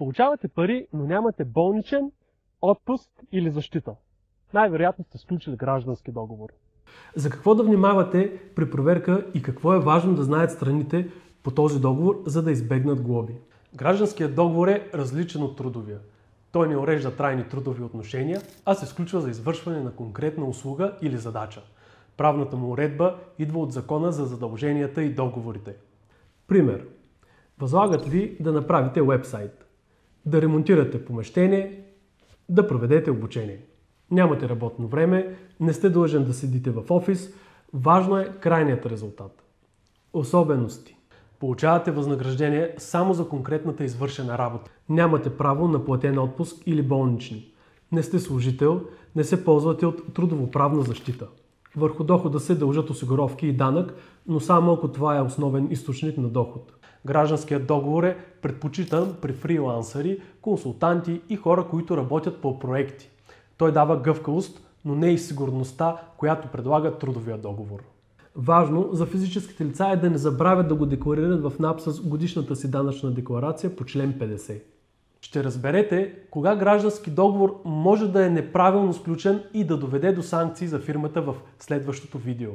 Получавате пари, но нямате болничен, отпуск или защита. Най-вероятно сте сключили граждански договор. За какво да внимавате при проверка и какво е важно да знаят страните по този договор, за да избегнат глоби? Гражданският договор е различен от трудовия. Той не урежда трайни трудови отношения, а се сключва за извършване на конкретна услуга или задача. Правната му уредба идва от Закона за задълженията и договорите. Пример. Възлагат ви да направите уебсайт, да ремонтирате помещение, да проведете обучение. Нямате работно време, не сте длъжен да седите в офис, важно е крайният резултат. Особености. Получавате възнаграждение само за конкретната извършена работа. Нямате право на платен отпуск или болнични. Не сте служител, не се ползвате от трудовоправна защита. Върху дохода се дължат осигуровки и данък, но само ако това е основен източник на доход. Гражданският договор е предпочитан при фрилансъри, консултанти и хора, които работят по проекти. Той дава гъвкавост, но не и сигурността, която предлага трудовия договор. Важно за физическите лица е да не забравят да го декларират в НАП с годишната си данъчна декларация по член 50. Ще разберете кога граждански договор може да е неправилно сключен и да доведе до санкции за фирмата в следващото видео.